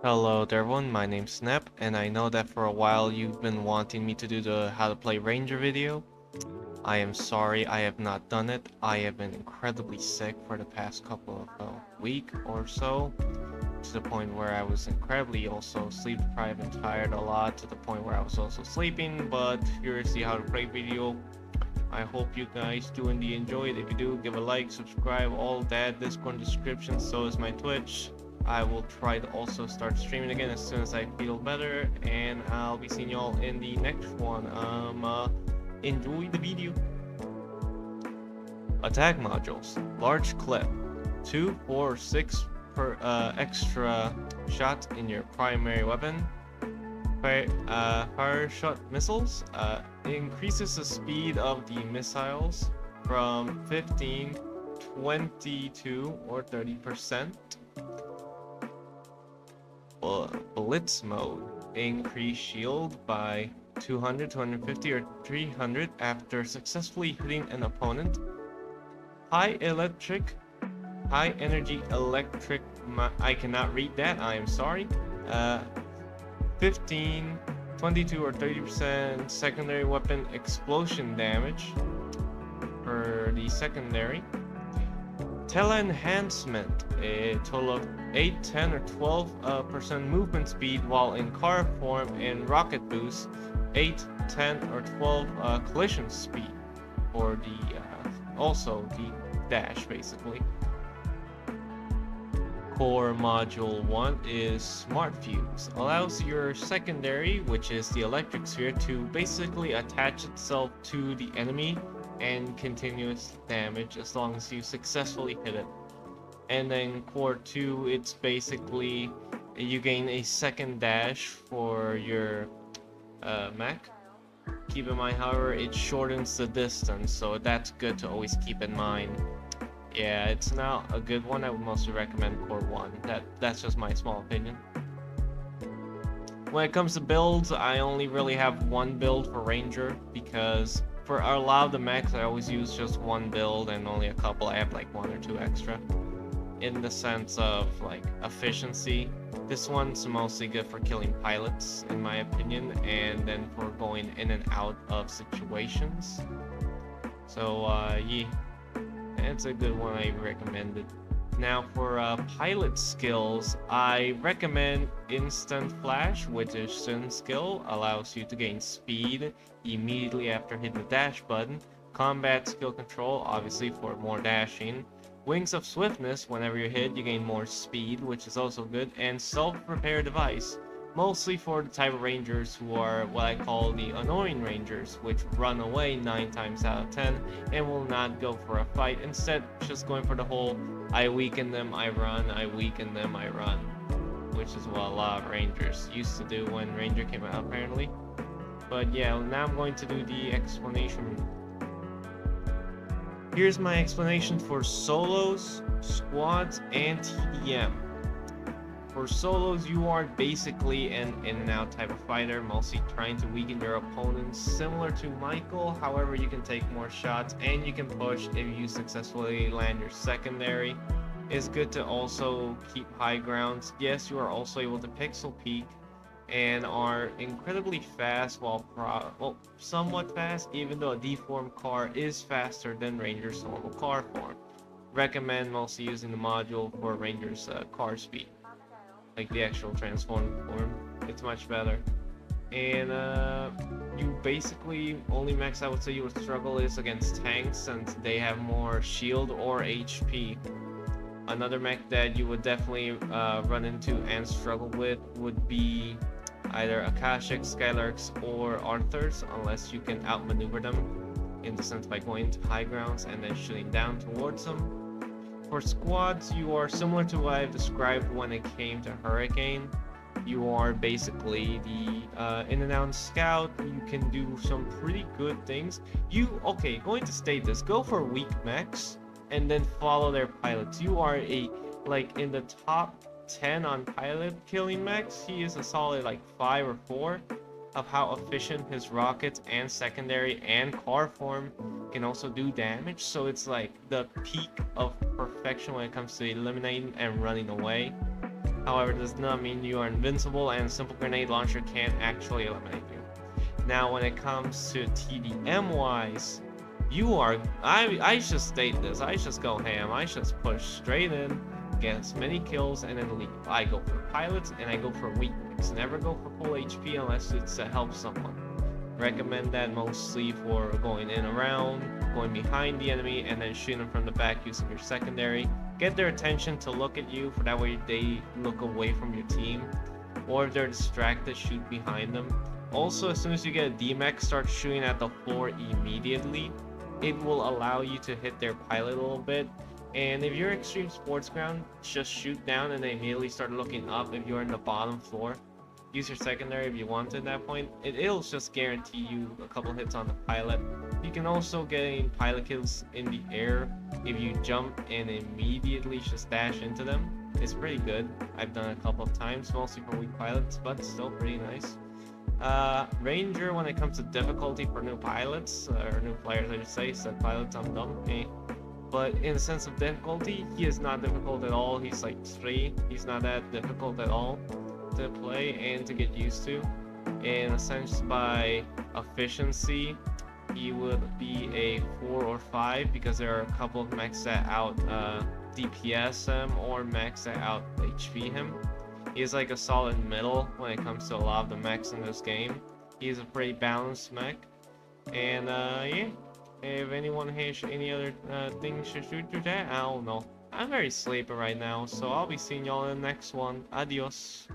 Hello there everyone, my name's Snap, and I know that for a while you've been wanting me to do the how to play Ranger video. I am sorry I have not done it. I have been incredibly sick for the past couple of week or so, to the point where I was incredibly also sleep deprived and tired a lot, to the point where I was also sleeping. But here's the how to play video. I hope you guys do indeed enjoy it. If you do, give a like, subscribe, all that. Discord description, so is my Twitch. I will try to also start streaming again as soon as I feel better, and I'll be seeing y'all in the next one. Enjoy the video. Attack modules, large clip, 2, 4, 6 per extra shot in your primary weapon. Fire shot missiles increases the speed of the missiles from 15, 22, or 30%. Blitz mode, increase shield by 200, 250, or 300 after successfully hitting an opponent. High energy electric, I cannot read that, I am sorry. 15, 22, or 30% secondary weapon explosion damage for the secondary. Tele enhancement, a total of 8, 10, or 12% movement speed while in car form, and rocket boost, 8, 10, or 12 collision speed for the also the dash basically. Core Module 1 is Smart Fuse. Allows your secondary, which is the electric sphere, to basically attach itself to the enemy and continuous damage as long as you successfully hit it. And then Core 2, it's basically you gain a second dash for your mech. Keep in mind, however, it shortens the distance, so that's good to always keep in mind. Yeah, it's not a good one. I would mostly recommend Core 1. That's just my small opinion. When it comes to builds, I only really have one build for Ranger, because for a lot of the mechs I always use just one build, and only a couple I have like 1 or 2 extra. In the sense of like efficiency, this one's mostly good for killing pilots in my opinion, and then for going in and out of situations. So yeah, it's a good one, I recommend it. Now for pilot skills, I recommend Instant Flash, which is Sin skill, allows you to gain speed immediately after hitting the dash button. Combat skill control, obviously for more dashing. Wings of Swiftness, whenever you hit, you gain more speed, which is also good. And Self-Repair Device, mostly for the type of rangers who are what I call the annoying rangers, which run away 9 times out of 10 and will not go for a fight, instead just going for the whole I weaken them, I run, I weaken them, I run, which is what a lot of rangers used to do when Ranger came out apparently. But yeah, now I'm going to do the explanation. Here's my explanation for solos, squads, and TDM. For solos, you are basically an in-and-out type of fighter, mostly trying to weaken your opponents, similar to Michael. However, you can take more shots and you can push if you successfully land your secondary. It's good to also keep high grounds. Yes, you are also able to pixel peek and are incredibly fast, well, somewhat fast, even though a deformed car is faster than Ranger's normal car form. Recommend mostly using the module for Ranger's car speed, like the actual transformed form. It's much better. And you basically, only mechs I would say you would struggle is against tanks, since they have more shield or HP. Another mech that you would definitely run into and struggle with would be either Akashics, Skylarks, or Arthurs, unless you can outmaneuver them in the sense by going to high grounds and then shooting down towards them. For squads, you are similar to what I've described when it came to Hurricane. You are basically the in-and-out scout. You can do some pretty good things. Going to state this, go for weak mechs and then follow their pilots. You are in the top 10 on pilot killing mechs. He is a solid like 5 or 4. of how efficient his rockets and secondary and car form can also do damage. So it's like the peak of perfection when it comes to eliminating and running away. However, does not mean you are invincible, and simple grenade launcher can actually eliminate you. Now, when it comes to TDM wise, you are I just state this. I just go ham. I just push straight in, get as many kills, and then leave. I go for pilots and I go for weakness. Never go for full HP unless it's to help someone. Recommend that mostly for going in around, going behind the enemy, and then shooting them from the back using your secondary. Get their attention to look at you, for that way they look away from your team. Or if they're distracted, shoot behind them. Also, as soon as you get a D-Mech, start shooting at the floor immediately. It will allow you to hit their pilot a little bit. And if you're Extreme Sports Ground, just shoot down and then immediately start looking up if you're in the bottom floor. Use your secondary if you want to at that point. It'll just guarantee you a couple hits on the pilot. You can also get pilot kills in the air if you jump and immediately just dash into them. It's pretty good. I've done it a couple of times, mostly for weak pilots, but still pretty nice. Ranger, when it comes to difficulty for new pilots, or new players I should say, said pilots, I'm dumb. But in the sense of difficulty, he is not difficult at all. He's like 3. He's not that difficult at all to play and to get used to. In a sense, by efficiency, he would be a 4 or 5 because there are a couple of mechs that out DPS him or mechs that out HP him. He's like a solid middle when it comes to a lot of the mechs in this game. He's a pretty balanced mech. And yeah, if anyone has any other things to shoot to that, I don't know. I'm very sleepy right now, so I'll be seeing y'all in the next one. Adios.